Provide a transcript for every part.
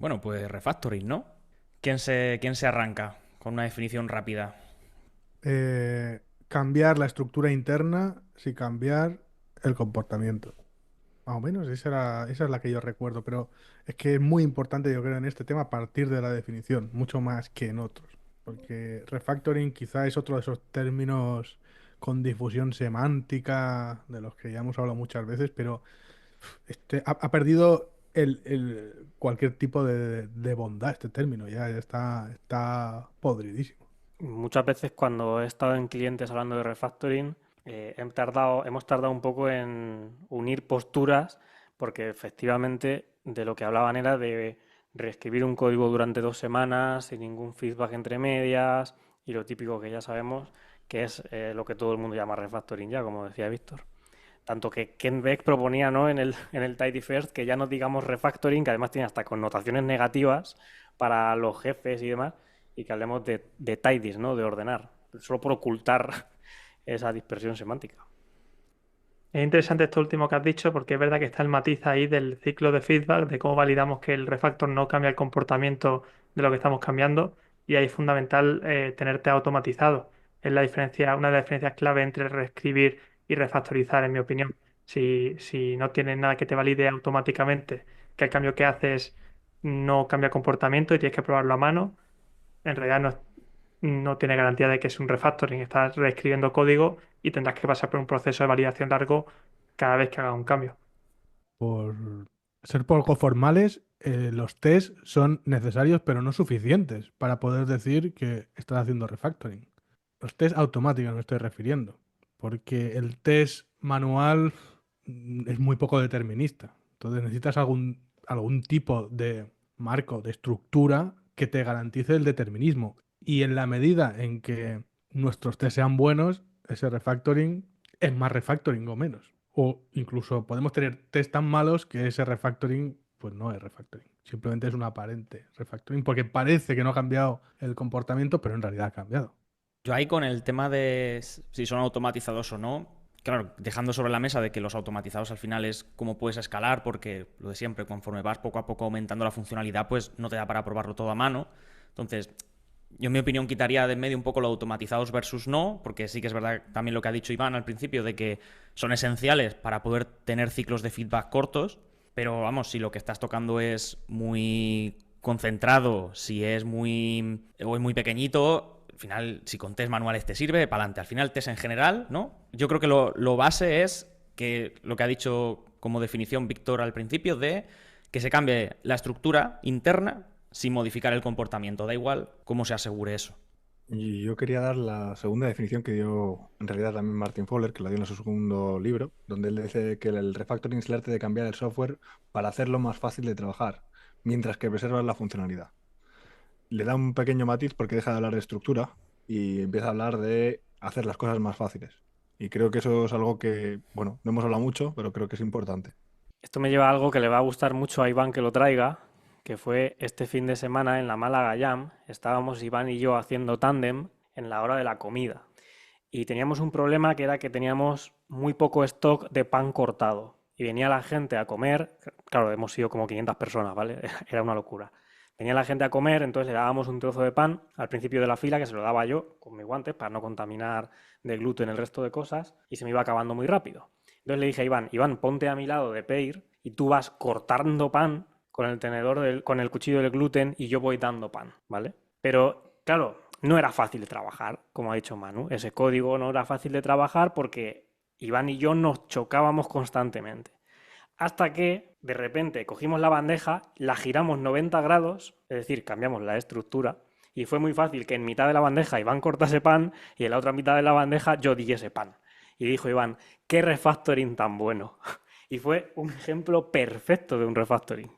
Bueno, pues refactoring, ¿no? ¿Quién se arranca con una definición rápida? Cambiar la estructura interna sin cambiar el comportamiento. Más o menos, esa es la que yo recuerdo, pero es que es muy importante, yo creo, en este tema partir de la definición, mucho más que en otros. Porque refactoring quizá es otro de esos términos con difusión semántica, de los que ya hemos hablado muchas veces, pero ha perdido cualquier tipo de bondad este término, ya está podridísimo. Muchas veces cuando he estado en clientes hablando de refactoring, hemos tardado un poco en unir posturas, porque efectivamente de lo que hablaban era de reescribir un código durante 2 semanas, sin ningún feedback entre medias, y lo típico que ya sabemos, que es lo que todo el mundo llama refactoring ya, como decía Víctor. Tanto que Ken Beck proponía, ¿no? en el Tidy First que ya no digamos refactoring, que además tiene hasta connotaciones negativas para los jefes y demás, y que hablemos de tidies, ¿no? De ordenar, solo por ocultar esa dispersión semántica. Es interesante esto último que has dicho porque es verdad que está el matiz ahí del ciclo de feedback, de cómo validamos que el refactor no cambia el comportamiento de lo que estamos cambiando y ahí es fundamental tenerte automatizado. Es la diferencia, una de las diferencias clave entre reescribir y refactorizar, en mi opinión. Si no tienes nada que te valide automáticamente que el cambio que haces no cambia comportamiento y tienes que probarlo a mano, en realidad no tiene garantía de que es un refactoring. Estás reescribiendo código y tendrás que pasar por un proceso de validación largo cada vez que hagas un cambio. Por ser poco formales, los test son necesarios pero no suficientes para poder decir que estás haciendo refactoring. Los test automáticos me estoy refiriendo, porque el test manual es muy poco determinista. Entonces necesitas algún tipo de marco, de estructura que te garantice el determinismo. Y en la medida en que nuestros test sean buenos, ese refactoring es más refactoring o menos. O incluso podemos tener test tan malos que ese refactoring pues no es refactoring. Simplemente es un aparente refactoring porque parece que no ha cambiado el comportamiento, pero en realidad ha cambiado. Yo ahí con el tema de si son automatizados o no, claro, dejando sobre la mesa de que los automatizados al final es cómo puedes escalar, porque lo de siempre, conforme vas poco a poco aumentando la funcionalidad, pues no te da para probarlo todo a mano. Entonces, yo en mi opinión quitaría de en medio un poco lo automatizados versus no, porque sí que es verdad también lo que ha dicho Iván al principio, de que son esenciales para poder tener ciclos de feedback cortos, pero vamos, si lo que estás tocando es muy concentrado, si es muy o es muy pequeñito, al final, si con test manuales te sirve, para adelante. Al final, test en general, ¿no? Yo creo que lo base es que lo que ha dicho como definición Víctor al principio de que se cambie la estructura interna sin modificar el comportamiento. Da igual cómo se asegure eso. Y yo quería dar la segunda definición que dio en realidad también Martin Fowler, que la dio en su segundo libro, donde él dice que el refactoring es el arte de cambiar el software para hacerlo más fácil de trabajar, mientras que preserva la funcionalidad. Le da un pequeño matiz porque deja de hablar de estructura y empieza a hablar de hacer las cosas más fáciles. Y creo que eso es algo que, bueno, no hemos hablado mucho, pero creo que es importante. Esto me lleva a algo que le va a gustar mucho a Iván que lo traiga, que fue este fin de semana en la Málaga Jam. Estábamos Iván y yo haciendo tándem en la hora de la comida. Y teníamos un problema que era que teníamos muy poco stock de pan cortado. Y venía la gente a comer, claro, hemos sido como 500 personas, ¿vale? Era una locura. Venía la gente a comer, entonces le dábamos un trozo de pan al principio de la fila, que se lo daba yo con mis guantes para no contaminar de gluten el resto de cosas, y se me iba acabando muy rápido. Entonces le dije a Iván, Iván, ponte a mi lado de pedir y tú vas cortando pan con el tenedor, con el cuchillo del gluten y yo voy dando pan, ¿vale? Pero, claro, no era fácil de trabajar, como ha dicho Manu. Ese código no era fácil de trabajar porque Iván y yo nos chocábamos constantemente. Hasta que, de repente, cogimos la bandeja, la giramos 90 grados, es decir, cambiamos la estructura, y fue muy fácil que en mitad de la bandeja Iván cortase pan y en la otra mitad de la bandeja yo diese pan. Y dijo Iván, qué refactoring tan bueno. Y fue un ejemplo perfecto de un refactoring.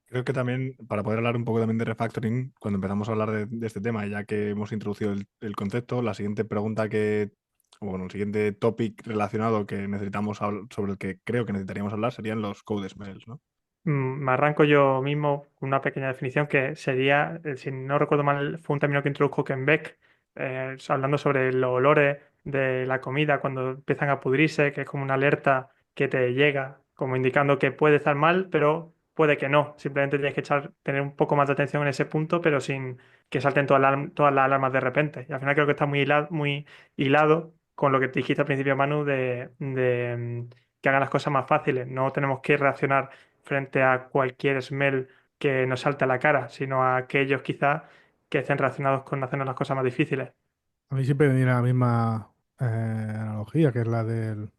Creo que también, para poder hablar un poco también de refactoring, cuando empezamos a hablar de este tema, ya que hemos introducido el concepto, la siguiente pregunta o bueno, el siguiente topic relacionado que necesitamos sobre el que creo que necesitaríamos hablar serían los code smells, ¿no? Me arranco yo mismo con una pequeña definición que sería, si no recuerdo mal, fue un término que introdujo Ken Beck, hablando sobre los olores de la comida cuando empiezan a pudrirse, que es como una alerta que te llega, como indicando que puede estar mal, pero puede que no. Simplemente tienes que tener un poco más de atención en ese punto, pero sin que salten todas las alarmas de repente. Y al final creo que está muy hilado con lo que te dijiste al principio, Manu, de que hagan las cosas más fáciles. No tenemos que reaccionar frente a cualquier smell que nos salte a la cara, sino a aquellos quizás que estén relacionados con hacernos las cosas más difíciles. A mí siempre me viene la misma analogía, que es la del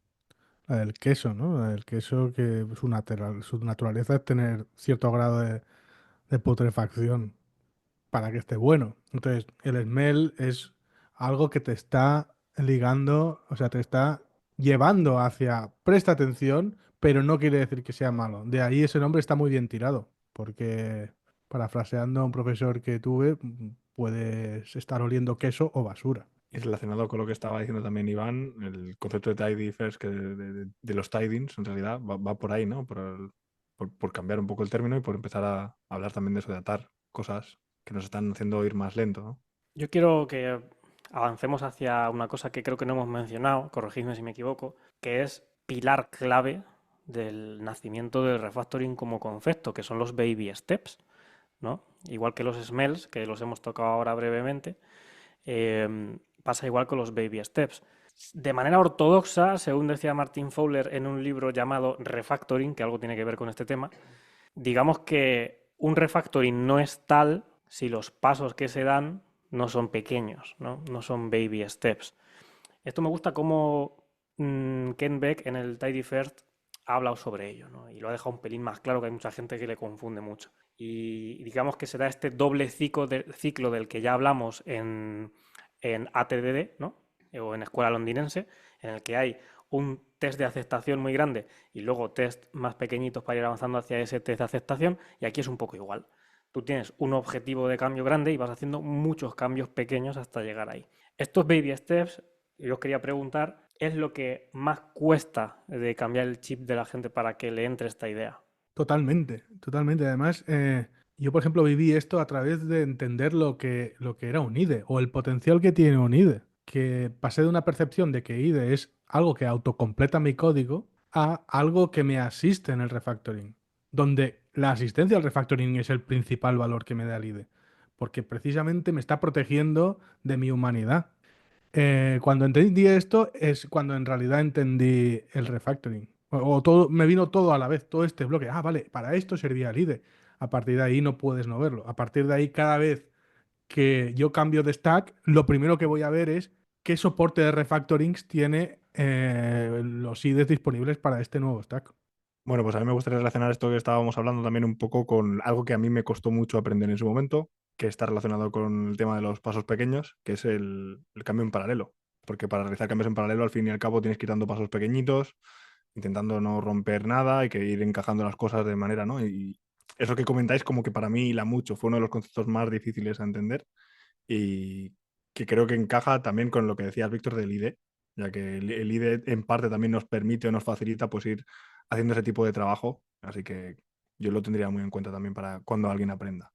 queso, ¿no? La del queso que su naturaleza es tener cierto grado de putrefacción para que esté bueno. Entonces, el smell es algo que te está ligando, o sea, te está llevando hacia presta atención, pero no quiere decir que sea malo. De ahí ese nombre está muy bien tirado, porque parafraseando a un profesor que tuve, puedes estar oliendo queso o basura. Y relacionado con lo que estaba diciendo también Iván, el concepto de tidy first, que de los tidings, en realidad, va por ahí, ¿no? Por cambiar un poco el término y por empezar a hablar también de eso, de atar cosas que nos están haciendo ir más lento, ¿no? Yo quiero que avancemos hacia una cosa que creo que no hemos mencionado, corregidme si me equivoco, que es pilar clave del nacimiento del refactoring como concepto, que son los baby steps, ¿no? Igual que los smells, que los hemos tocado ahora brevemente, pasa igual con los baby steps. De manera ortodoxa, según decía Martin Fowler en un libro llamado Refactoring, que algo tiene que ver con este tema, digamos que un refactoring no es tal si los pasos que se dan no son pequeños, no son baby steps. Esto me gusta como Ken Beck en el Tidy First ha hablado sobre ello, ¿no? Y lo ha dejado un pelín más claro, que hay mucha gente que le confunde mucho. Y digamos que se da este doble ciclo del que ya hablamos en ATDD, ¿no? O en Escuela Londinense, en el que hay un test de aceptación muy grande y luego test más pequeñitos para ir avanzando hacia ese test de aceptación, y aquí es un poco igual. Tú tienes un objetivo de cambio grande y vas haciendo muchos cambios pequeños hasta llegar ahí. Estos baby steps, yo os quería preguntar, ¿es lo que más cuesta de cambiar el chip de la gente para que le entre esta idea? Totalmente, totalmente. Además, yo, por ejemplo, viví esto a través de entender lo que era un IDE o el potencial que tiene un IDE. Que pasé de una percepción de que IDE es algo que autocompleta mi código a algo que me asiste en el refactoring, donde la asistencia al refactoring es el principal valor que me da el IDE, porque precisamente me está protegiendo de mi humanidad. Cuando entendí esto es cuando en realidad entendí el refactoring. O todo, me vino todo a la vez, todo este bloque. Ah, vale, para esto servía el IDE. A partir de ahí no puedes no verlo. A partir de ahí, cada vez que yo cambio de stack, lo primero que voy a ver es qué soporte de refactorings tiene los IDEs disponibles para este nuevo stack. Bueno, pues a mí me gustaría relacionar esto que estábamos hablando también un poco con algo que a mí me costó mucho aprender en su momento, que está relacionado con el tema de los pasos pequeños, que es el cambio en paralelo. Porque para realizar cambios en paralelo, al fin y al cabo, tienes que ir dando pasos pequeñitos, intentando no romper nada y que ir encajando las cosas de manera, ¿no? Y eso que comentáis, como que para mí la mucho fue uno de los conceptos más difíciles a entender y que creo que encaja también con lo que decías, Víctor, del IDE, ya que el IDE en parte también nos permite o nos facilita pues ir haciendo ese tipo de trabajo, así que yo lo tendría muy en cuenta también para cuando alguien aprenda.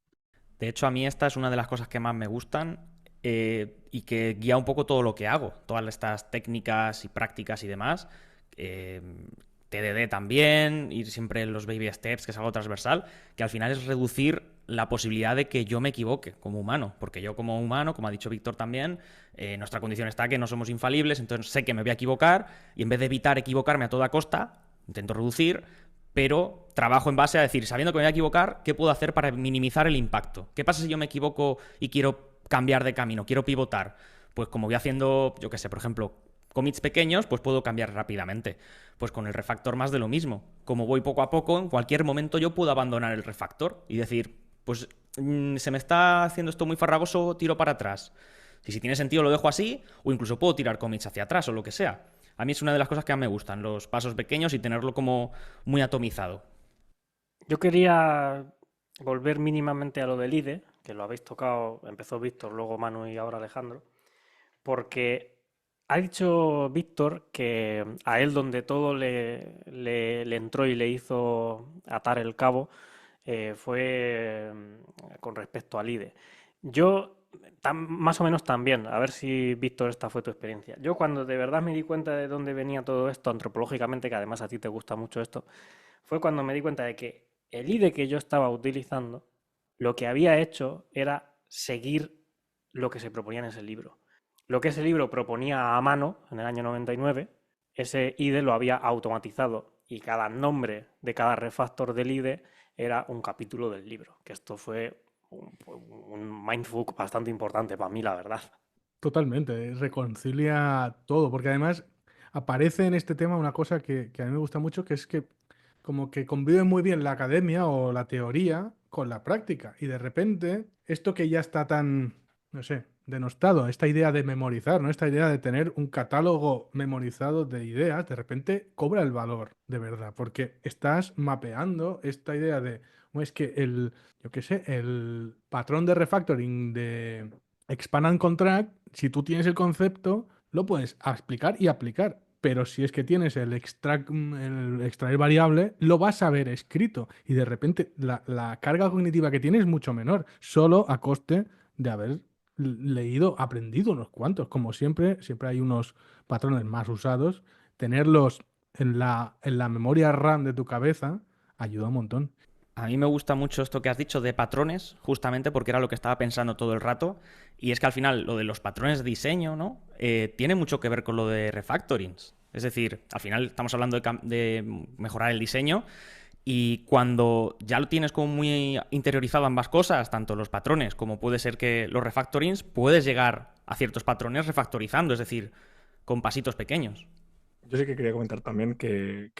De hecho, a mí esta es una de las cosas que más me gustan y que guía un poco todo lo que hago. Todas estas técnicas y prácticas y demás. TDD también, ir siempre en los baby steps, que es algo transversal, que al final es reducir la posibilidad de que yo me equivoque como humano. Porque yo como humano, como ha dicho Víctor también, nuestra condición está que no somos infalibles, entonces sé que me voy a equivocar y en vez de evitar equivocarme a toda costa, intento reducir, pero trabajo en base a decir, sabiendo que me voy a equivocar, ¿qué puedo hacer para minimizar el impacto? ¿Qué pasa si yo me equivoco y quiero cambiar de camino, quiero pivotar? Pues como voy haciendo, yo qué sé, por ejemplo, commits pequeños, pues puedo cambiar rápidamente. Pues con el refactor más de lo mismo. Como voy poco a poco, en cualquier momento yo puedo abandonar el refactor y decir, pues se me está haciendo esto muy farragoso, tiro para atrás. Y si tiene sentido lo dejo así, o incluso puedo tirar commits hacia atrás o lo que sea. A mí es una de las cosas que más me gustan, los pasos pequeños y tenerlo como muy atomizado. Yo quería volver mínimamente a lo del IDE, que lo habéis tocado, empezó Víctor, luego Manu y ahora Alejandro, porque ha dicho Víctor que a él donde todo le entró y le hizo atar el cabo fue con respecto al IDE. Yo más o menos también, a ver si Víctor esta fue tu experiencia. Yo cuando de verdad me di cuenta de dónde venía todo esto antropológicamente, que además a ti te gusta mucho esto, fue cuando me di cuenta de que el IDE que yo estaba utilizando, lo que había hecho era seguir lo que se proponía en ese libro. Lo que ese libro proponía a mano en el año 99, ese IDE lo había automatizado y cada nombre de cada refactor del IDE era un capítulo del libro, que esto fue un mindfuck bastante importante para mí, la verdad. Totalmente, reconcilia todo, porque además aparece en este tema una cosa que a mí me gusta mucho, que es que como que convive muy bien la academia o la teoría con la práctica. Y de repente, esto que ya está tan, no sé, denostado, esta idea de memorizar, ¿no? Esta idea de tener un catálogo memorizado de ideas, de repente cobra el valor de verdad, porque estás mapeando esta idea de, "Oh, es que el, yo qué sé, el patrón de refactoring de Expand and Contract, si tú tienes el concepto, lo puedes explicar y aplicar. Pero si es que tienes el extraer variable, lo vas a ver escrito. Y de repente la carga cognitiva que tienes es mucho menor, solo a coste de haber leído, aprendido unos cuantos. Como siempre, siempre hay unos patrones más usados. Tenerlos en la memoria RAM de tu cabeza ayuda un montón. A mí me gusta mucho esto que has dicho de patrones, justamente porque era lo que estaba pensando todo el rato. Y es que al final lo de los patrones de diseño, ¿no? Tiene mucho que ver con lo de refactorings. Es decir, al final estamos hablando de mejorar el diseño y cuando ya lo tienes como muy interiorizado ambas cosas, tanto los patrones como puede ser que los refactorings, puedes llegar a ciertos patrones refactorizando, es decir, con pasitos pequeños. Yo sí que quería comentar también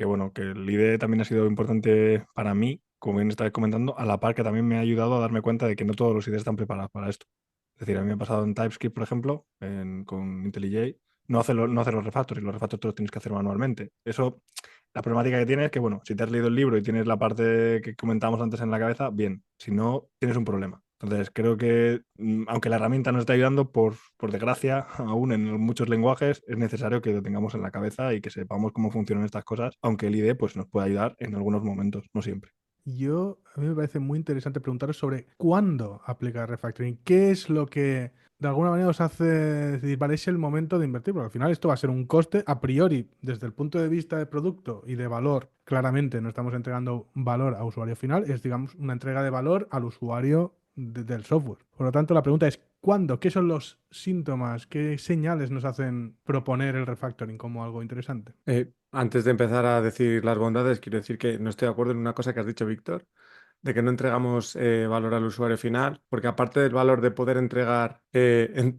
bueno, que el IDE también ha sido importante para mí, como bien estabas comentando, a la par que también me ha ayudado a darme cuenta de que no todos los IDEs están preparados para esto. Es decir, a mí me ha pasado en TypeScript, por ejemplo, con IntelliJ, no hacer los refactors, y los refactors tú los tienes que hacer manualmente. Eso, la problemática que tiene es que, bueno, si te has leído el libro y tienes la parte que comentábamos antes en la cabeza, bien, si no, tienes un problema. Entonces, creo que, aunque la herramienta nos está ayudando, por desgracia, aún en muchos lenguajes, es necesario que lo tengamos en la cabeza y que sepamos cómo funcionan estas cosas, aunque el IDE pues, nos puede ayudar en algunos momentos, no siempre. A mí me parece muy interesante preguntaros sobre cuándo aplicar refactoring. ¿Qué es lo que de alguna manera os hace decidir, vale, es el momento de invertir? Porque al final esto va a ser un coste a priori, desde el punto de vista de producto y de valor. Claramente no estamos entregando valor a usuario final, es, digamos, una entrega de valor al usuario del software. Por lo tanto, la pregunta es, ¿cuándo? ¿Qué son los síntomas? ¿Qué señales nos hacen proponer el refactoring como algo interesante? Antes de empezar a decir las bondades, quiero decir que no estoy de acuerdo en una cosa que has dicho, Víctor, de que no entregamos valor al usuario final, porque aparte del valor de poder entregar,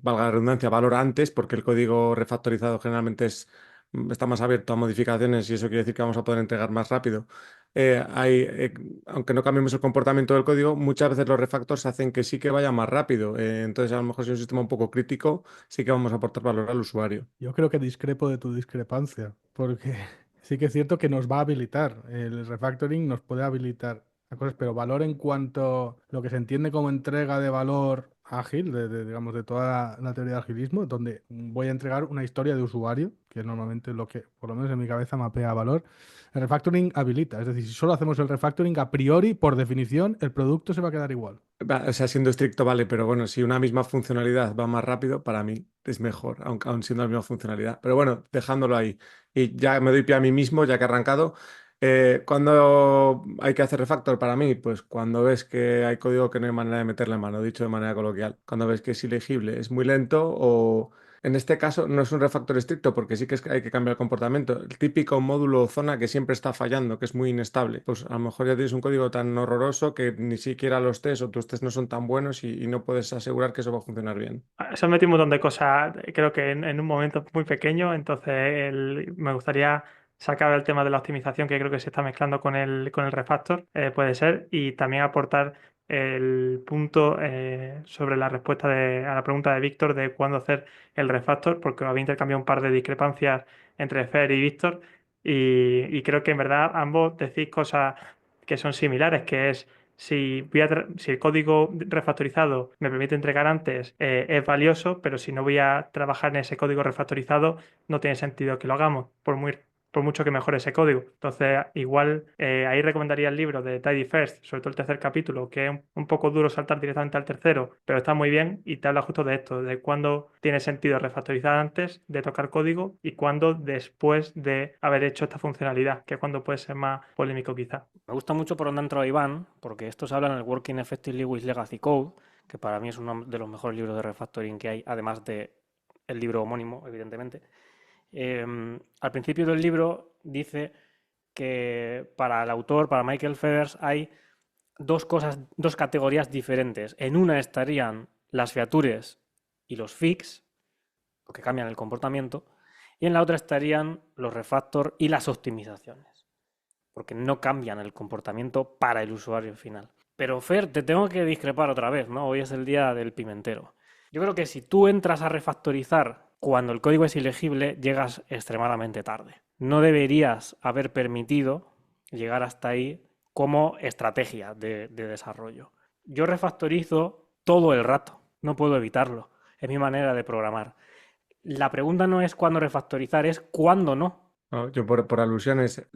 valga la redundancia, valor antes, porque el código refactorizado generalmente está más abierto a modificaciones y eso quiere decir que vamos a poder entregar más rápido. Aunque no cambiemos el comportamiento del código, muchas veces los refactors hacen que sí que vaya más rápido. Entonces, a lo mejor si es un sistema un poco crítico, sí que vamos a aportar valor al usuario. Yo creo que discrepo de tu discrepancia, porque sí que es cierto que nos va a habilitar. El refactoring nos puede habilitar a cosas, pero valor en cuanto a lo que se entiende como entrega de valor ágil, digamos, de toda la teoría de agilismo, donde voy a entregar una historia de usuario, que es normalmente lo que, por lo menos en mi cabeza, mapea valor. El refactoring habilita, es decir, si solo hacemos el refactoring, a priori, por definición, el producto se va a quedar igual. O sea, siendo estricto, vale, pero bueno, si una misma funcionalidad va más rápido, para mí es mejor, aunque aun siendo la misma funcionalidad. Pero bueno, dejándolo ahí. Y ya me doy pie a mí mismo, ya que he arrancado. ¿Cuándo hay que hacer refactor para mí? Pues cuando ves que hay código que no hay manera de meterle mano, dicho de manera coloquial. Cuando ves que es ilegible, es muy lento o en este caso no es un refactor estricto porque sí que hay que cambiar el comportamiento. El típico módulo o zona que siempre está fallando, que es muy inestable. Pues a lo mejor ya tienes un código tan horroroso que ni siquiera los tests o tus tests no son tan buenos y no puedes asegurar que eso va a funcionar bien. Se han metido un montón de cosas, creo que en un momento muy pequeño, entonces me gustaría sacar el tema de la optimización que creo que se está mezclando con el refactor, puede ser, y también aportar el punto sobre la respuesta a la pregunta de Víctor de cuándo hacer el refactor, porque había intercambiado un par de discrepancias entre Fer y Víctor, y creo que en verdad ambos decís cosas que son similares, que es si el código refactorizado me permite entregar antes, es valioso, pero si no voy a trabajar en ese código refactorizado, no tiene sentido que lo hagamos, por muy por mucho que mejore ese código. Entonces, igual ahí recomendaría el libro de Tidy First, sobre todo el tercer capítulo, que es un poco duro saltar directamente al tercero, pero está muy bien y te habla justo de esto, de cuándo tiene sentido refactorizar antes de tocar código y cuándo después de haber hecho esta funcionalidad, que es cuando puede ser más polémico quizá. Me gusta mucho por donde ha entrado Iván, porque estos hablan en el Working Effectively with Legacy Code, que para mí es uno de los mejores libros de refactoring que hay, además de el libro homónimo, evidentemente. Al principio del libro dice que para el autor, para Michael Feathers, hay dos categorías diferentes. En una estarían las features y los fix, lo que cambian el comportamiento, y en la otra estarían los refactor y las optimizaciones, porque no cambian el comportamiento para el usuario final. Pero Fer, te tengo que discrepar otra vez, ¿no? Hoy es el día del pimentero. Yo creo que si tú entras a refactorizar cuando el código es ilegible, llegas extremadamente tarde. No deberías haber permitido llegar hasta ahí como estrategia de desarrollo. Yo refactorizo todo el rato, no puedo evitarlo. Es mi manera de programar. La pregunta no es cuándo refactorizar, es cuándo no. No, yo por alusiones,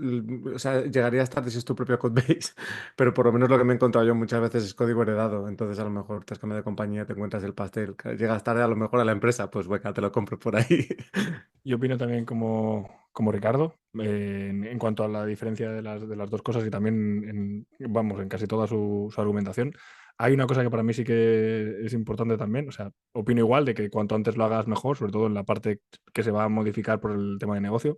o sea, llegarías tarde si es tu propio codebase, pero por lo menos lo que me he encontrado yo muchas veces es código heredado, entonces a lo mejor te has cambiado de compañía, te encuentras el pastel, llegas tarde a lo mejor a la empresa, pues venga, te lo compro por ahí. Yo opino también como Ricardo, en cuanto a la diferencia de las dos cosas y también, vamos, en casi toda su argumentación. Hay una cosa que para mí sí que es importante también, o sea, opino igual de que cuanto antes lo hagas mejor, sobre todo en la parte que se va a modificar por el tema de negocio,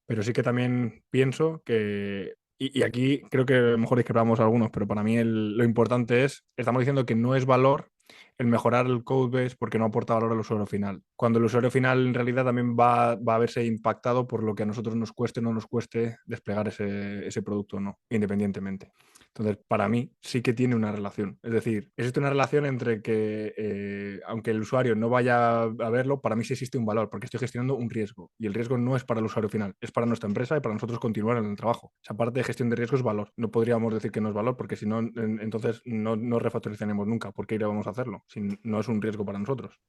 pero sí que también pienso que, y aquí creo que a lo mejor discrepamos algunos, pero para mí lo importante es, estamos diciendo que no es valor el mejorar el codebase porque no aporta valor al usuario final. Cuando el usuario final en realidad también va a verse impactado por lo que a nosotros nos cueste o no nos cueste desplegar ese producto o no, independientemente. Entonces, para mí sí que tiene una relación. Es decir, existe una relación entre que, aunque el usuario no vaya a verlo, para mí sí existe un valor, porque estoy gestionando un riesgo. Y el riesgo no es para el usuario final, es para nuestra empresa y para nosotros continuar en el trabajo. Esa parte de gestión de riesgo es valor. No podríamos decir que no es valor, porque si no, entonces no refactorizaremos nunca. ¿Por qué iríamos a hacerlo? Si no es un riesgo para nosotros.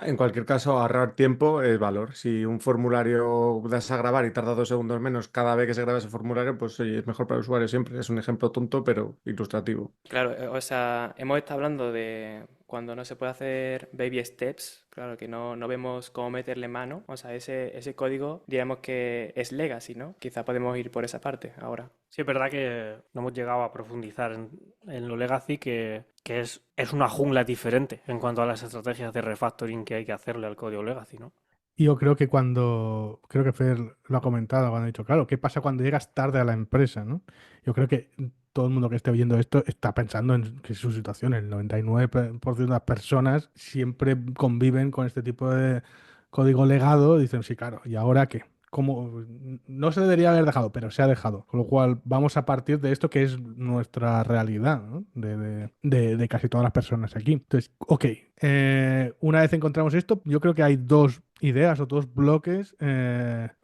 En cualquier caso, ahorrar tiempo es valor. Si un formulario das a grabar y tarda 2 segundos menos cada vez que se graba ese formulario, pues oye, es mejor para el usuario siempre. Es un ejemplo tonto, pero ilustrativo. Claro, o sea, hemos estado hablando de cuando no se puede hacer baby steps, claro que no vemos cómo meterle mano, o sea, ese código digamos que es legacy, ¿no? Quizá podemos ir por esa parte ahora. Sí, es verdad que no hemos llegado a profundizar en lo legacy, que es una jungla diferente en cuanto a las estrategias de refactoring que hay que hacerle al código legacy, ¿no? Y yo creo que creo que Fer lo ha comentado cuando ha dicho, claro, ¿qué pasa cuando llegas tarde a la empresa, ¿no? Yo creo que todo el mundo que esté oyendo esto está pensando en que su situación, el 99% de las personas siempre conviven con este tipo de código legado, dicen, sí, claro, ¿y ahora qué? Como no se debería haber dejado, pero se ha dejado. Con lo cual vamos a partir de esto que es nuestra realidad, ¿no? De casi todas las personas aquí. Entonces, ok, una vez encontramos esto, yo creo que hay dos ideas o dos bloques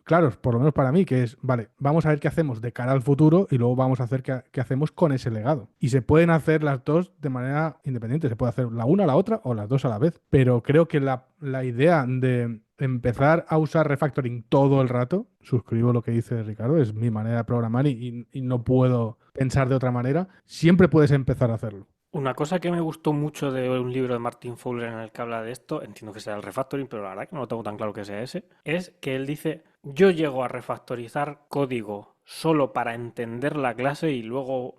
claros, por lo menos para mí, que es, vale, vamos a ver qué hacemos de cara al futuro y luego vamos a hacer qué hacemos con ese legado. Y se pueden hacer las dos de manera independiente, se puede hacer la una, la otra o las dos a la vez. Pero creo que la idea de empezar a usar refactoring todo el rato, suscribo lo que dice Ricardo, es mi manera de programar y no puedo pensar de otra manera, siempre puedes empezar a hacerlo. Una cosa que me gustó mucho de un libro de Martin Fowler en el que habla de esto, entiendo que sea el refactoring, pero la verdad que no lo tengo tan claro que sea ese, es que él dice, yo llego a refactorizar código solo para entender la clase y luego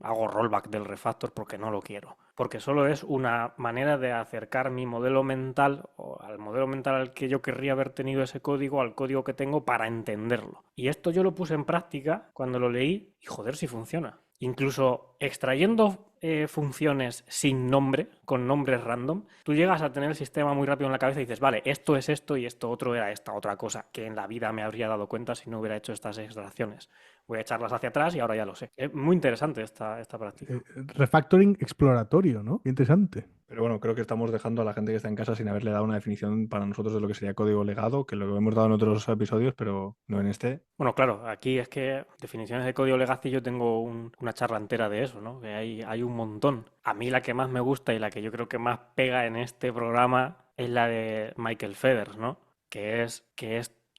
hago rollback del refactor porque no lo quiero. Porque solo es una manera de acercar mi modelo mental o al modelo mental al que yo querría haber tenido ese código, al código que tengo para entenderlo. Y esto yo lo puse en práctica cuando lo leí y joder si funciona. Incluso extrayendo funciones sin nombre, con nombres random, tú llegas a tener el sistema muy rápido en la cabeza y dices, vale, esto es esto y esto otro era esta otra cosa, que en la vida me habría dado cuenta si no hubiera hecho estas extracciones. Voy a echarlas hacia atrás y ahora ya lo sé. Es muy interesante esta práctica. Refactoring exploratorio, ¿no? Qué interesante. Pero bueno, creo que estamos dejando a la gente que está en casa sin haberle dado una definición para nosotros de lo que sería código legado, que lo hemos dado en otros episodios, pero no en este. Bueno, claro, aquí es que definiciones de código legacy yo tengo una charla entera de eso, ¿no? Que hay un montón. A mí la que más me gusta y la que yo creo que más pega en este programa es la de Michael Feathers, ¿no? Que es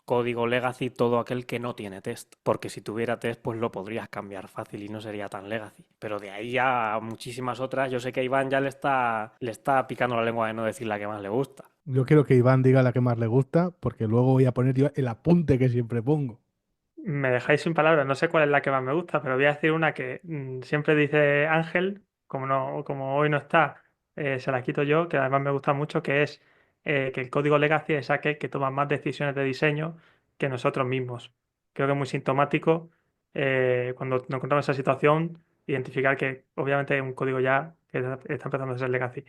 código legacy todo aquel que no tiene test, porque si tuviera test pues lo podrías cambiar fácil y no sería tan legacy. Pero de ahí ya a muchísimas otras, yo sé que a Iván ya le está picando la lengua de no decir la que más le gusta. Yo quiero que Iván diga la que más le gusta, porque luego voy a poner yo el apunte que siempre pongo. Me dejáis sin palabras, no sé cuál es la que más me gusta, pero voy a decir una que siempre dice Ángel, como hoy no está, se la quito yo, que además me gusta mucho, que es que el código legacy es aquel que toma más decisiones de diseño que nosotros mismos. Creo que es muy sintomático cuando nos encontramos en esa situación, identificar que obviamente es un código ya que está empezando a ser legacy.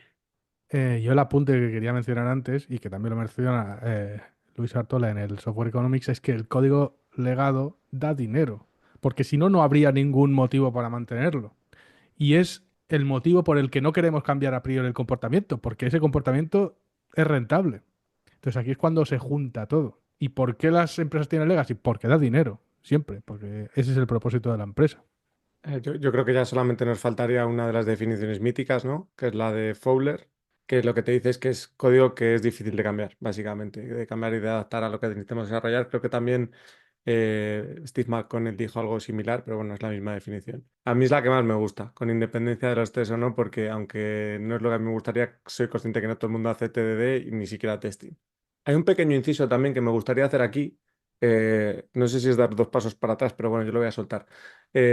Yo el apunte que quería mencionar antes, y que también lo menciona Luis Artola en el Software Economics, es que el código legado da dinero, porque si no, no habría ningún motivo para mantenerlo. Y es el motivo por el que no queremos cambiar a priori el comportamiento, porque ese comportamiento es rentable. Entonces aquí es cuando se junta todo. ¿Y por qué las empresas tienen legacy? Porque da dinero, siempre, porque ese es el propósito de la empresa. Yo creo que ya solamente nos faltaría una de las definiciones míticas, ¿no? Que es la de Fowler, que lo que te dice es que es código que es difícil de cambiar, básicamente, de cambiar y de adaptar a lo que necesitamos desarrollar. Creo que también Steve McConnell dijo algo similar, pero bueno, es la misma definición. A mí es la que más me gusta, con independencia de los test o no, porque aunque no es lo que a mí me gustaría, soy consciente que no todo el mundo hace TDD y ni siquiera testing. Hay un pequeño inciso también que me gustaría hacer aquí. No sé si es dar dos pasos para atrás, pero bueno, yo lo voy a soltar.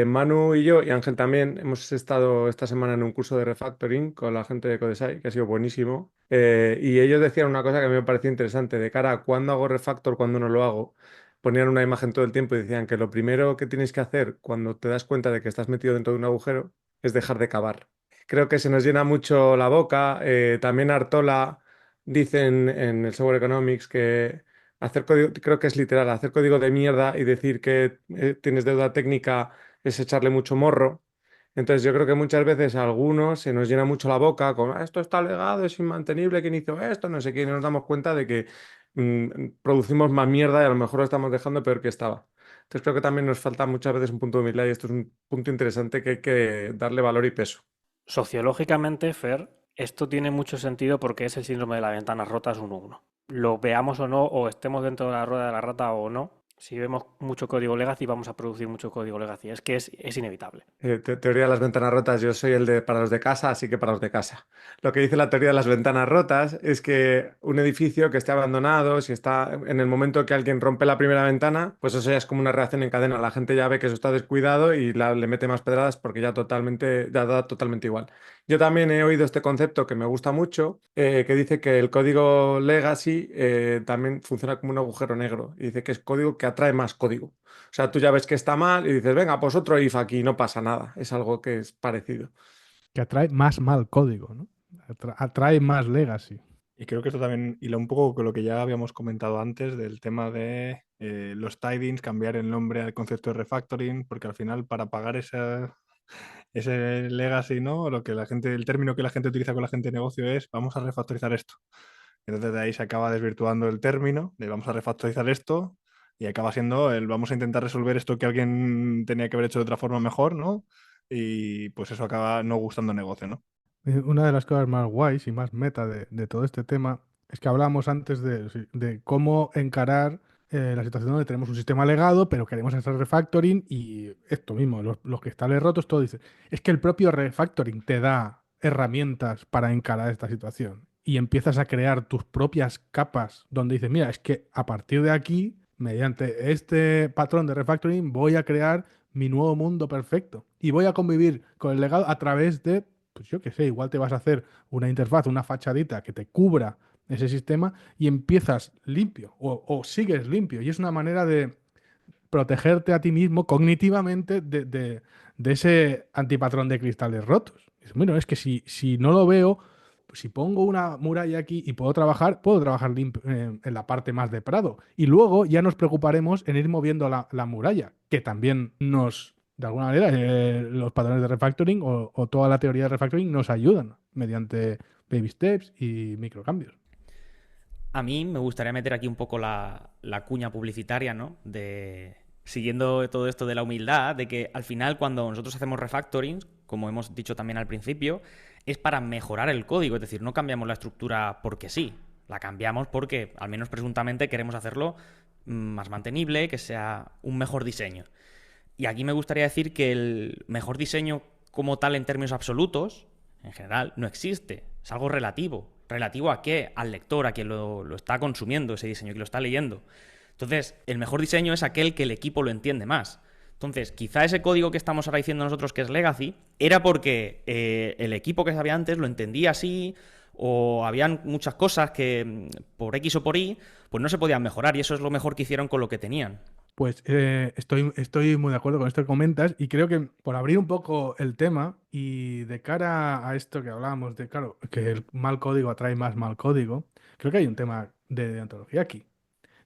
Manu y yo, y Ángel también, hemos estado esta semana en un curso de refactoring con la gente de Codesai, que ha sido buenísimo. Y ellos decían una cosa que a mí me pareció interesante, de cara a cuándo hago refactor, cuándo no lo hago. Ponían una imagen todo el tiempo y decían que lo primero que tienes que hacer cuando te das cuenta de que estás metido dentro de un agujero es dejar de cavar. Creo que se nos llena mucho la boca. También Artola dice en el Software Economics que hacer código, creo que es literal, hacer código de mierda y decir que tienes deuda técnica es echarle mucho morro. Entonces yo creo que muchas veces a algunos se nos llena mucho la boca con esto está legado, es inmantenible, ¿quién hizo esto? No sé qué, y no nos damos cuenta de que producimos más mierda y a lo mejor lo estamos dejando peor que estaba. Entonces creo que también nos falta muchas veces un punto de humildad y esto es un punto interesante que hay que darle valor y peso. Sociológicamente, Fer, esto tiene mucho sentido porque es el síndrome de las ventanas rotas 1-1. Lo veamos o no, o estemos dentro de la rueda de la rata o no, si vemos mucho código legacy, vamos a producir mucho código legacy. Es que es inevitable. Teoría de las ventanas rotas, yo soy el de para los de casa, así que para los de casa. Lo que dice la teoría de las ventanas rotas es que un edificio que esté abandonado, si está en el momento que alguien rompe la primera ventana, pues eso ya es como una reacción en cadena. La gente ya ve que eso está descuidado y le mete más pedradas porque ya da totalmente igual. Yo también he oído este concepto que me gusta mucho, que dice que el código legacy también funciona como un agujero negro. Y dice que es código que atrae más código. O sea, tú ya ves que está mal y dices, venga, pues otro if aquí, no pasa nada. Es algo que es parecido. Que atrae más mal código, ¿no? Atrae más legacy. Y creo que esto también hila un poco con lo que ya habíamos comentado antes del tema de los tidings, cambiar el nombre al concepto de refactoring, porque al final para pagar ese legacy, ¿no? El término que la gente utiliza con la gente de negocio es vamos a refactorizar esto. Entonces de ahí se acaba desvirtuando el término de vamos a refactorizar esto y acaba siendo el vamos a intentar resolver esto que alguien tenía que haber hecho de otra forma mejor, ¿no? Y pues eso acaba no gustando el negocio, ¿no? Una de las cosas más guays y más meta de todo este tema es que hablábamos antes de cómo encarar la situación donde tenemos un sistema legado, pero queremos hacer refactoring y esto mismo, los cristales rotos, todo dice, es que el propio refactoring te da herramientas para encarar esta situación y empiezas a crear tus propias capas donde dices, mira, es que a partir de aquí, mediante este patrón de refactoring, voy a crear mi nuevo mundo perfecto y voy a convivir con el legado a través de pues yo qué sé, igual te vas a hacer una interfaz, una fachadita que te cubra ese sistema y empiezas limpio o sigues limpio. Y es una manera de protegerte a ti mismo cognitivamente de ese antipatrón de cristales rotos. Bueno, es que si no lo veo, pues si pongo una muralla aquí y puedo trabajar en la parte más de Prado. Y luego ya nos preocuparemos en ir moviendo la muralla, que también de alguna manera, los patrones de refactoring o toda la teoría de refactoring nos ayudan mediante baby steps y microcambios. A mí me gustaría meter aquí un poco la cuña publicitaria, ¿no? Siguiendo todo esto de la humildad, de que al final cuando nosotros hacemos refactoring, como hemos dicho también al principio, es para mejorar el código, es decir, no cambiamos la estructura porque sí. La cambiamos porque, al menos presuntamente, queremos hacerlo más mantenible, que sea un mejor diseño. Y aquí me gustaría decir que el mejor diseño como tal en términos absolutos, en general, no existe. Es algo relativo. ¿Relativo a qué? Al lector, a quien lo está consumiendo ese diseño, que lo está leyendo. Entonces, el mejor diseño es aquel que el equipo lo entiende más. Entonces, quizá ese código que estamos ahora diciendo nosotros que es legacy, era porque el equipo que sabía antes lo entendía así, o habían muchas cosas que por X o por Y, pues no se podían mejorar, y eso es lo mejor que hicieron con lo que tenían. Pues estoy muy de acuerdo con esto que comentas y creo que por abrir un poco el tema y de cara a esto que hablábamos de, claro, que el mal código atrae más mal código, creo que hay un tema de deontología aquí.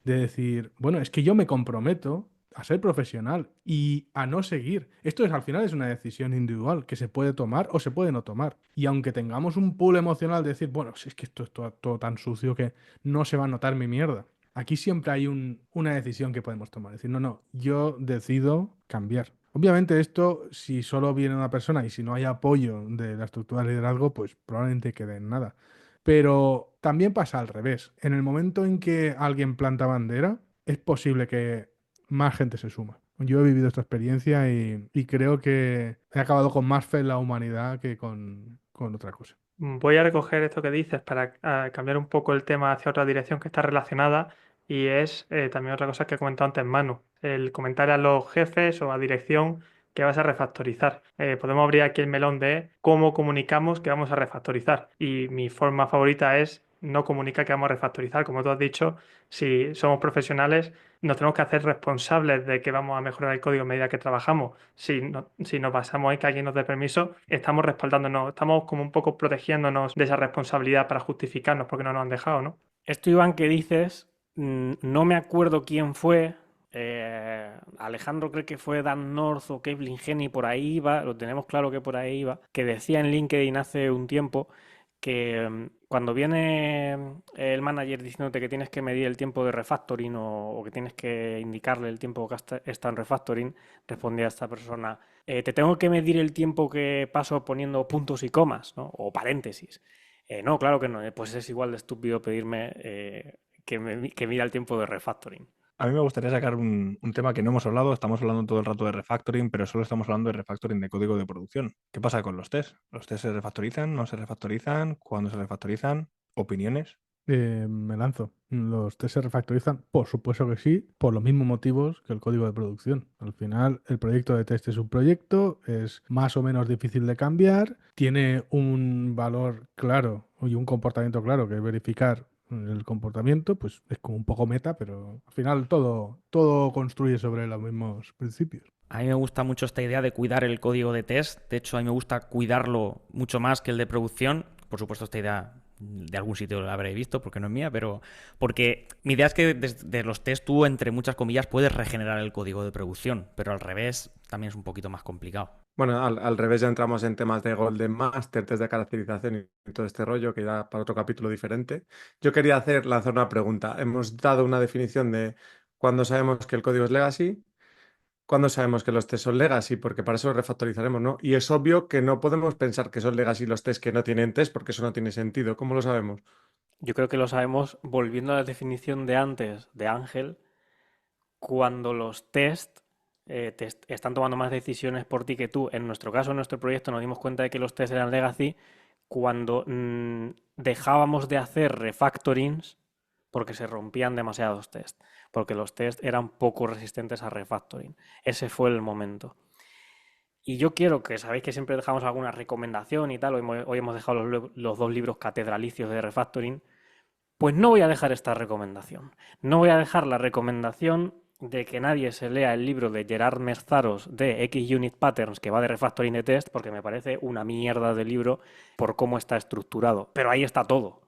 De decir, bueno, es que yo me comprometo a ser profesional y a no seguir. Esto al final es una decisión individual que se puede tomar o se puede no tomar. Y aunque tengamos un pool emocional de decir, bueno, si es que esto es todo tan sucio que no se va a notar mi mierda. Aquí siempre hay una decisión que podemos tomar. Decir, no, yo decido cambiar. Obviamente esto, si solo viene una persona y si no hay apoyo de la estructura de liderazgo, pues probablemente quede en nada. Pero también pasa al revés. En el momento en que alguien planta bandera, es posible que más gente se suma. Yo he vivido esta experiencia y creo que he acabado con más fe en la humanidad que con otra cosa. Voy a recoger esto que dices para cambiar un poco el tema hacia otra dirección que está relacionada y es también otra cosa que he comentado antes Manu, el comentar a los jefes o a dirección que vas a refactorizar. Podemos abrir aquí el melón de cómo comunicamos que vamos a refactorizar y mi forma favorita es no comunicar que vamos a refactorizar. Como tú has dicho, si somos profesionales nos tenemos que hacer responsables de que vamos a mejorar el código a medida que trabajamos. Si nos basamos en que alguien nos dé permiso, estamos respaldándonos, estamos como un poco protegiéndonos de esa responsabilidad para justificarnos porque no nos han dejado, ¿no? Esto, Iván, que dices, no me acuerdo quién fue. Alejandro creo que fue Dan North o Kevin Geni, por ahí iba, lo tenemos claro que por ahí iba, que decía en LinkedIn hace un tiempo que cuando viene el manager diciéndote que tienes que medir el tiempo de refactoring o que tienes que indicarle el tiempo que está en refactoring, respondía esta persona, te tengo que medir el tiempo que paso poniendo puntos y comas, ¿no? O paréntesis. No, claro que no, pues es igual de estúpido pedirme que mida el tiempo de refactoring. A mí me gustaría sacar un tema que no hemos hablado. Estamos hablando todo el rato de refactoring, pero solo estamos hablando de refactoring de código de producción. ¿Qué pasa con los tests? ¿Los tests se refactorizan? ¿No se refactorizan? ¿Cuándo se refactorizan? ¿Opiniones? Me lanzo. ¿Los test se refactorizan? Por supuesto que sí, por los mismos motivos que el código de producción. Al final, el proyecto de test es un proyecto, es más o menos difícil de cambiar, tiene un valor claro y un comportamiento claro que es verificar el comportamiento, pues es como un poco meta, pero al final todo construye sobre los mismos principios. A mí me gusta mucho esta idea de cuidar el código de test. De hecho, a mí me gusta cuidarlo mucho más que el de producción. Por supuesto, esta idea de algún sitio la habré visto, porque no es mía, pero porque mi idea es que desde los test tú, entre muchas comillas, puedes regenerar el código de producción, pero al revés también es un poquito más complicado. Bueno, al revés ya entramos en temas de Golden Master, test de caracterización y todo este rollo, que ya para otro capítulo diferente. Yo quería lanzar una pregunta. Hemos dado una definición de cuándo sabemos que el código es legacy, cuándo sabemos que los test son legacy, porque para eso los refactorizaremos, ¿no? Y es obvio que no podemos pensar que son legacy los test que no tienen test, porque eso no tiene sentido. ¿Cómo lo sabemos? Yo creo que lo sabemos volviendo a la definición de antes de Ángel, cuando los test están tomando más decisiones por ti que tú. En nuestro caso, en nuestro proyecto, nos dimos cuenta de que los tests eran legacy cuando dejábamos de hacer refactorings porque se rompían demasiados tests, porque los tests eran poco resistentes a refactoring. Ese fue el momento. Y yo quiero que, sabéis que siempre dejamos alguna recomendación y tal, hoy hemos dejado los dos libros catedralicios de refactoring, pues no voy a dejar esta recomendación. No voy a dejar la recomendación de que nadie se lea el libro de Gerard Meszaros de XUnit Patterns, que va de refactoring de test, porque me parece una mierda de libro por cómo está estructurado. Pero ahí está todo,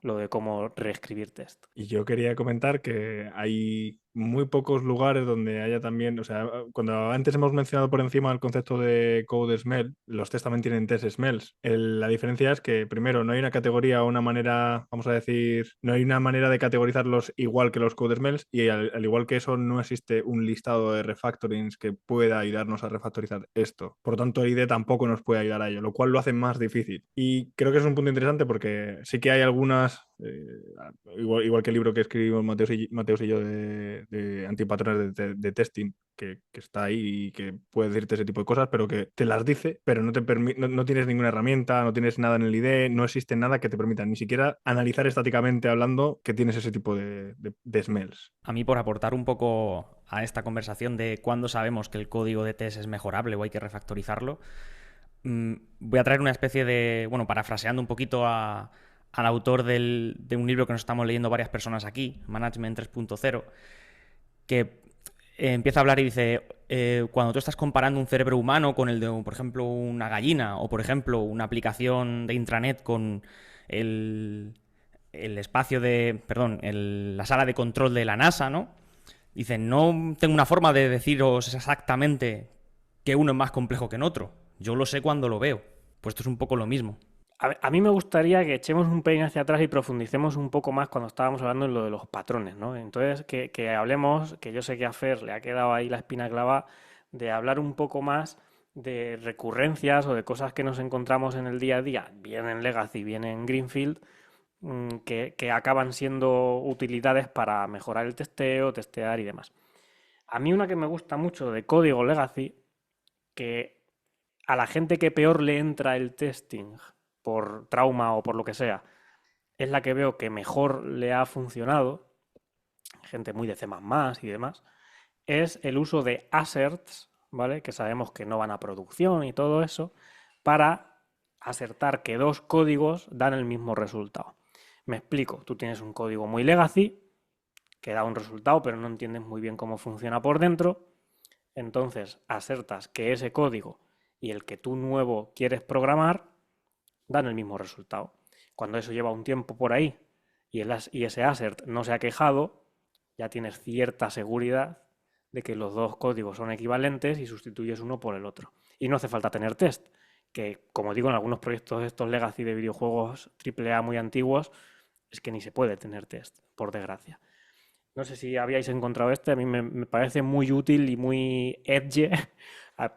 lo de cómo reescribir test. Y yo quería comentar que hay muy pocos lugares donde haya también, o sea, cuando antes hemos mencionado por encima el concepto de code smell, los test también tienen test smells. La diferencia es que, primero, no hay una categoría o una manera, vamos a decir, no hay una manera de categorizarlos igual que los code smells, y al igual que eso, no existe un listado de refactorings que pueda ayudarnos a refactorizar esto. Por lo tanto, el IDE tampoco nos puede ayudar a ello, lo cual lo hace más difícil. Y creo que es un punto interesante porque sí que hay algunas Igual que el libro que escribimos Mateus y yo de antipatrones de testing, que está ahí y que puede decirte ese tipo de cosas, pero que te las dice, pero no tienes ninguna herramienta, no tienes nada en el IDE, no existe nada que te permita ni siquiera analizar estáticamente hablando que tienes ese tipo de smells. A mí, por aportar un poco a esta conversación de cuándo sabemos que el código de test es mejorable o hay que refactorizarlo, voy a traer una especie de, bueno, parafraseando un poquito al autor de un libro que nos estamos leyendo varias personas aquí, Management 3.0, que empieza a hablar y dice, cuando tú estás comparando un cerebro humano con el de, por ejemplo, una gallina o, por ejemplo, una aplicación de intranet con el espacio de, perdón, la sala de control de la NASA, ¿no? Dice, no tengo una forma de deciros exactamente que uno es más complejo que en otro. Yo lo sé cuando lo veo. Pues esto es un poco lo mismo. A mí me gustaría que echemos un pelín hacia atrás y profundicemos un poco más cuando estábamos hablando en lo de los patrones, ¿no? Entonces, que hablemos, que yo sé que a Fer le ha quedado ahí la espina clavada, de hablar un poco más de recurrencias o de cosas que nos encontramos en el día a día, bien en Legacy, bien en Greenfield, que acaban siendo utilidades para mejorar el testeo, testear y demás. A mí una que me gusta mucho de código Legacy, que a la gente que peor le entra el testing por trauma o por lo que sea, es la que veo que mejor le ha funcionado, gente muy de C++ y demás, es el uso de asserts, ¿vale? Que sabemos que no van a producción y todo eso, para asertar que dos códigos dan el mismo resultado. Me explico, tú tienes un código muy legacy que da un resultado, pero no entiendes muy bien cómo funciona por dentro, entonces asertas que ese código y el que tú nuevo quieres programar dan el mismo resultado. Cuando eso lleva un tiempo por ahí y ese assert no se ha quejado, ya tienes cierta seguridad de que los dos códigos son equivalentes y sustituyes uno por el otro. Y no hace falta tener test, que como digo en algunos proyectos de estos legacy de videojuegos AAA muy antiguos, es que ni se puede tener test, por desgracia. No sé si habíais encontrado a mí me parece muy útil y muy edge.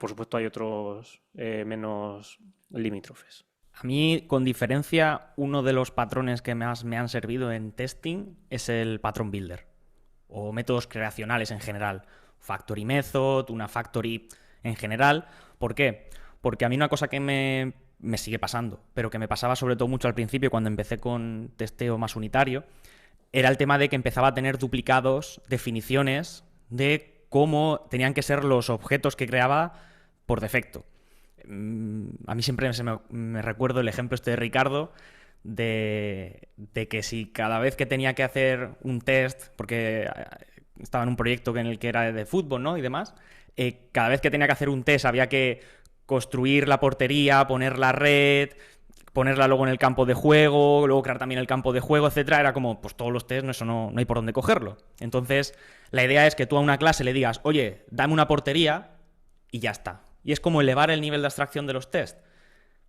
Por supuesto hay otros menos limítrofes. A mí, con diferencia, uno de los patrones que más me han servido en testing es el pattern builder o métodos creacionales en general. Factory method, una factory en general. ¿Por qué? Porque a mí una cosa que me sigue pasando, pero que me pasaba sobre todo mucho al principio cuando empecé con testeo más unitario, era el tema de que empezaba a tener duplicados definiciones de cómo tenían que ser los objetos que creaba por defecto. A mí siempre me recuerdo el ejemplo este de Ricardo de que si cada vez que tenía que hacer un test, porque estaba en un proyecto en el que era de fútbol, ¿no? Y demás, cada vez que tenía que hacer un test había que construir la portería, poner la red, ponerla luego en el campo de juego, luego crear también el campo de juego, etcétera. Era como, pues todos los tests, eso no hay por dónde cogerlo. Entonces, la idea es que tú a una clase le digas, oye, dame una portería y ya está. Y es como elevar el nivel de abstracción de los tests.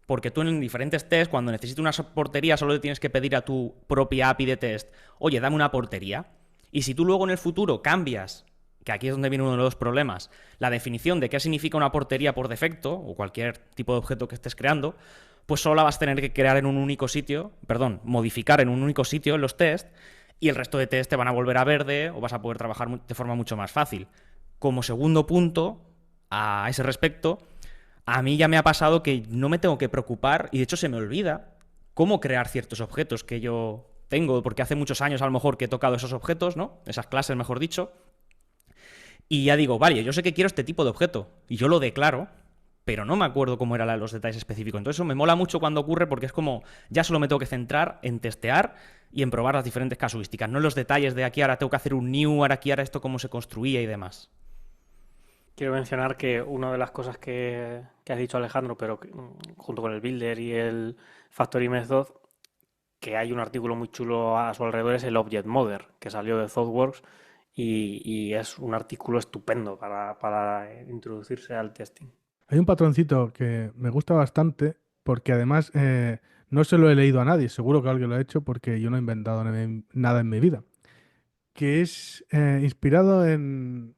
Porque tú en diferentes tests, cuando necesitas una portería, solo le tienes que pedir a tu propia API de test, oye, dame una portería. Y si tú luego en el futuro cambias, que aquí es donde viene uno de los problemas, la definición de qué significa una portería por defecto, o cualquier tipo de objeto que estés creando, pues solo la vas a tener que crear en un único sitio, modificar en un único sitio en los tests, y el resto de tests te van a volver a verde o vas a poder trabajar de forma mucho más fácil. Como segundo punto, a ese respecto, a mí ya me ha pasado que no me tengo que preocupar, y de hecho se me olvida, cómo crear ciertos objetos que yo tengo, porque hace muchos años a lo mejor que he tocado esos objetos, ¿no? Esas clases, mejor dicho, y ya digo, vale, yo sé que quiero este tipo de objeto, y yo lo declaro, pero no me acuerdo cómo eran los detalles específicos. Entonces eso me mola mucho cuando ocurre porque es como, ya solo me tengo que centrar en testear y en probar las diferentes casuísticas, no en los detalles de aquí ahora tengo que hacer un new, ahora aquí ahora esto cómo se construía y demás. Quiero mencionar que una de las cosas que has dicho, Alejandro, pero junto con el Builder y el Factory Method, que hay un artículo muy chulo a su alrededor, es el Object Model, que salió de ThoughtWorks y es un artículo estupendo para introducirse al testing. Hay un patroncito que me gusta bastante porque además no se lo he leído a nadie, seguro que alguien lo ha hecho porque yo no he inventado nada en mi vida, que es inspirado en,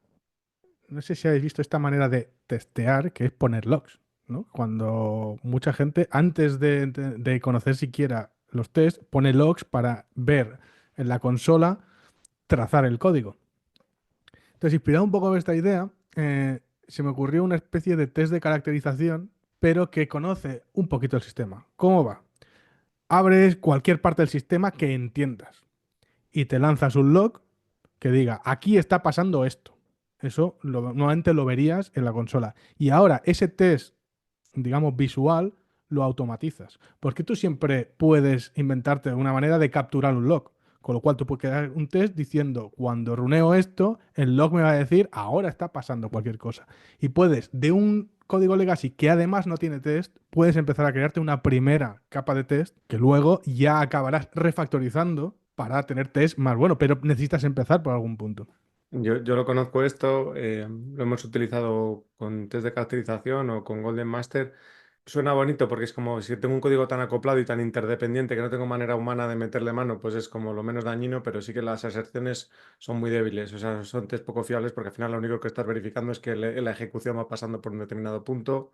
no sé si habéis visto esta manera de testear, que es poner logs, ¿no? Cuando mucha gente, antes de conocer siquiera los tests, pone logs para ver en la consola, trazar el código. Entonces, inspirado un poco en esta idea, se me ocurrió una especie de test de caracterización, pero que conoce un poquito el sistema. ¿Cómo va? Abres cualquier parte del sistema que entiendas y te lanzas un log que diga, aquí está pasando esto. Eso normalmente lo verías en la consola. Y ahora ese test, digamos, visual, lo automatizas. Porque tú siempre puedes inventarte una manera de capturar un log. Con lo cual tú puedes crear un test diciendo, cuando runeo esto, el log me va a decir, ahora está pasando cualquier cosa. Y puedes, de un código legacy que además no tiene test, puedes empezar a crearte una primera capa de test que luego ya acabarás refactorizando para tener test más bueno, pero necesitas empezar por algún punto. Yo lo conozco esto, lo hemos utilizado con test de caracterización o con Golden Master. Suena bonito porque es como si tengo un código tan acoplado y tan interdependiente que no tengo manera humana de meterle mano, pues es como lo menos dañino, pero sí que las aserciones son muy débiles, o sea, son test poco fiables porque al final lo único que estás verificando es que la ejecución va pasando por un determinado punto.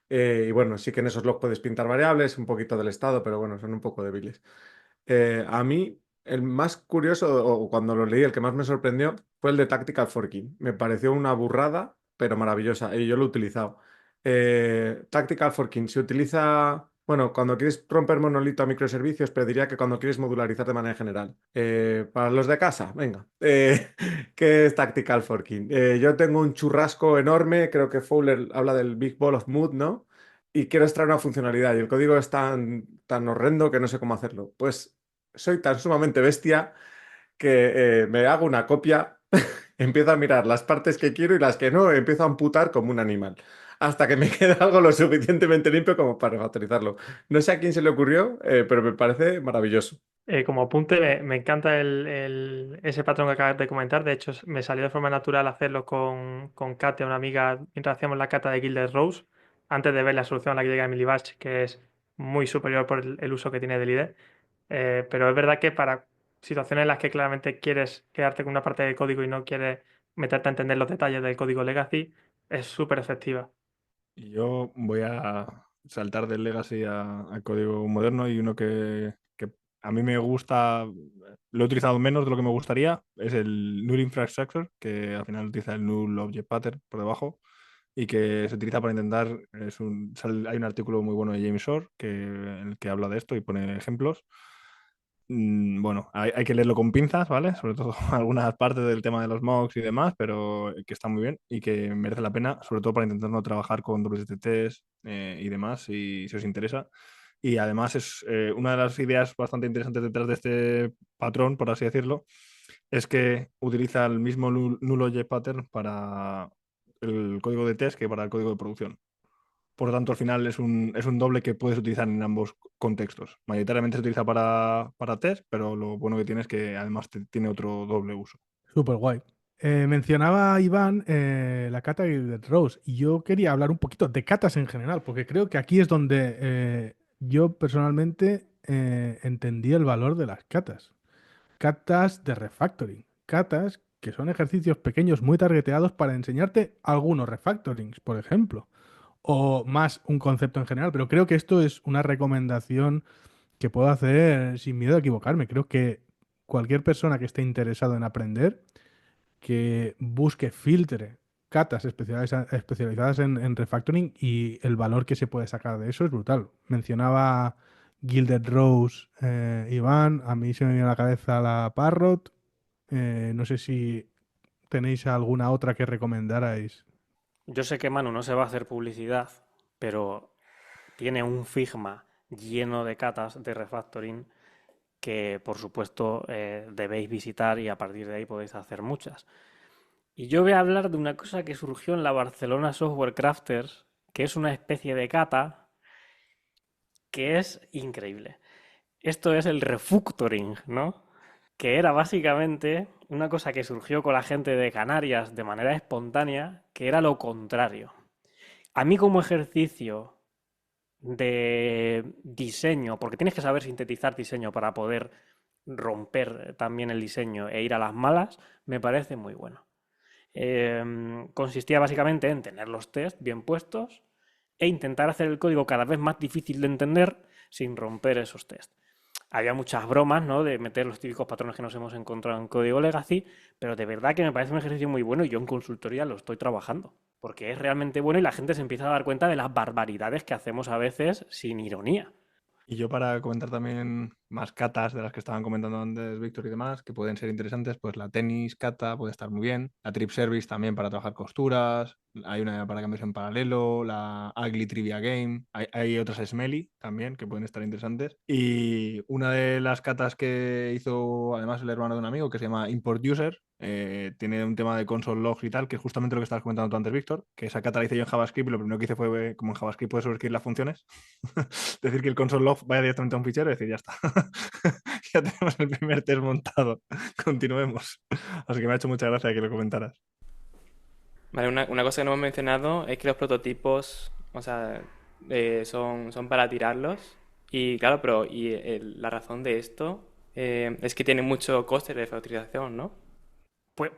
Y bueno, sí que en esos logs puedes pintar variables, un poquito del estado, pero bueno, son un poco débiles. A mí, el más curioso, o cuando lo leí, el que más me sorprendió, fue el de Tactical Forking. Me pareció una burrada, pero maravillosa, y yo lo he utilizado. Tactical Forking se utiliza, bueno, cuando quieres romper monolito a microservicios, pero diría que cuando quieres modularizar de manera general. Para los de casa, venga. ¿Qué es Tactical Forking? Yo tengo un churrasco enorme, creo que Fowler habla del Big Ball of Mood, ¿no? Y quiero extraer una funcionalidad y el código es tan horrendo que no sé cómo hacerlo. Pues soy tan sumamente bestia que me hago una copia, empiezo a mirar las partes que quiero y las que no, empiezo a amputar como un animal, hasta que me queda algo lo suficientemente limpio como para refactorizarlo. No sé a quién se le ocurrió, pero me parece maravilloso. Como apunte, me encanta ese patrón que acabas de comentar. De hecho, me salió de forma natural hacerlo con Kate, una amiga, mientras hacíamos la cata de Gilded Rose, antes de ver la solución a la que llega Emily Batch, que es muy superior por el uso que tiene del IDE. Pero es verdad que para situaciones en las que claramente quieres quedarte con una parte del código y no quieres meterte a entender los detalles del código legacy, es súper efectiva. Y yo voy a saltar del legacy al código moderno y uno que a mí me gusta, lo he utilizado menos de lo que me gustaría, es el Null Infrastructure, que al final utiliza el Null Object Pattern por debajo y que se utiliza para intentar, hay un artículo muy bueno de James Orr en el que habla de esto y pone ejemplos. Bueno, hay que leerlo con pinzas, ¿vale? Sobre todo algunas partes del tema de los mocks y demás, pero que está muy bien y que merece la pena, sobre todo para intentar no trabajar con WSTTs y demás, si os interesa. Y además es una de las ideas bastante interesantes detrás de este patrón, por así decirlo, es que utiliza el mismo null object pattern para el código de test que para el código de producción. Por lo tanto, al final es un doble que puedes utilizar en ambos contextos. Mayoritariamente se utiliza para test, pero lo bueno que tiene es que además tiene otro doble uso. Súper guay. Mencionaba Iván la cata de Rose y yo quería hablar un poquito de catas en general, porque creo que aquí es donde yo personalmente entendí el valor de las catas. Catas de refactoring. Catas que son ejercicios pequeños muy targeteados para enseñarte algunos refactorings, por ejemplo, o más un concepto en general, pero creo que esto es una recomendación que puedo hacer sin miedo a equivocarme. Creo que cualquier persona que esté interesado en aprender, que busque, filtre catas especializadas en refactoring y el valor que se puede sacar de eso es brutal. Mencionaba Gilded Rose, Iván, a mí se me viene a la cabeza la Parrot. No sé si tenéis alguna otra que recomendarais. Yo sé que Manu no se va a hacer publicidad, pero tiene un Figma lleno de catas de refactoring que por supuesto debéis visitar y a partir de ahí podéis hacer muchas. Y yo voy a hablar de una cosa que surgió en la Barcelona Software Crafters, que es una especie de cata que es increíble. Esto es el refactoring, ¿no? Que era básicamente una cosa que surgió con la gente de Canarias de manera espontánea, que era lo contrario. A mí como ejercicio de diseño, porque tienes que saber sintetizar diseño para poder romper también el diseño e ir a las malas, me parece muy bueno. Consistía básicamente en tener los tests bien puestos e intentar hacer el código cada vez más difícil de entender sin romper esos tests. había muchas bromas, ¿no? De meter los típicos patrones que nos hemos encontrado en código legacy, pero de verdad que me parece un ejercicio muy bueno y yo en consultoría lo estoy trabajando, porque es realmente bueno y la gente se empieza a dar cuenta de las barbaridades que hacemos a veces sin ironía. Y yo para comentar también más catas de las que estaban comentando antes Víctor y demás, que pueden ser interesantes, pues la tenis cata puede estar muy bien, la trip service también para trabajar costuras, hay una para cambios en paralelo, la ugly trivia game, hay otras smelly también que pueden estar interesantes. Y una de las catas que hizo además el hermano de un amigo que se llama Import User, tiene un tema de console logs y tal, que es justamente lo que estabas comentando tú antes, Víctor, que esa cata la hice yo en JavaScript y lo primero que hice fue, como en JavaScript puedes sobreescribir las funciones, decir que el console log vaya directamente a un fichero y decir, ya está. Ya tenemos el primer test montado. Continuemos. Así que me ha hecho mucha gracia que lo comentaras. Vale, una cosa que no hemos mencionado es que los prototipos, o sea, son para tirarlos. Y claro, pero la razón de esto es que tiene mucho coste de refactorización, ¿no?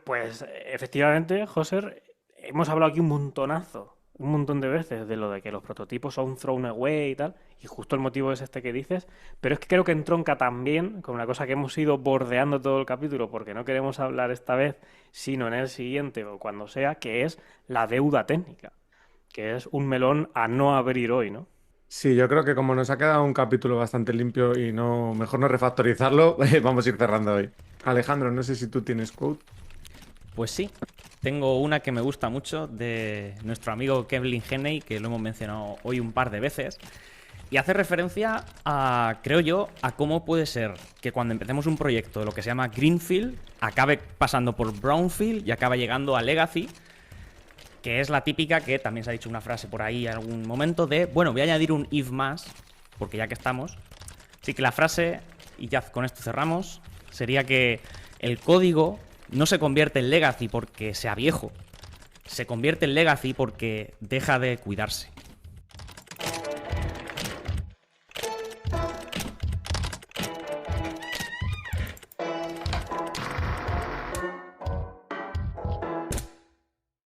Pues efectivamente, José, hemos hablado aquí un montón de veces de lo de que los prototipos son thrown away y tal, y justo el motivo es este que dices, pero es que creo que entronca también con una cosa que hemos ido bordeando todo el capítulo porque no queremos hablar esta vez, sino en el siguiente o cuando sea, que es la deuda técnica, que es un melón a no abrir hoy, ¿no? Sí, yo creo que como nos ha quedado un capítulo bastante limpio y no mejor no refactorizarlo, vamos a ir cerrando hoy. Alejandro, no sé si tú tienes quote. Pues sí, tengo una que me gusta mucho de nuestro amigo Kevin Henney, que lo hemos mencionado hoy un par de veces, y hace referencia a, creo yo, a cómo puede ser que cuando empecemos un proyecto de lo que se llama Greenfield, acabe pasando por Brownfield y acabe llegando a Legacy, que es la típica que también se ha dicho una frase por ahí en algún momento de, bueno, voy a añadir un if más, porque ya que estamos. Así que la frase, y ya con esto cerramos, sería que el código no se convierte en legacy porque sea viejo, se convierte en legacy porque deja de cuidarse.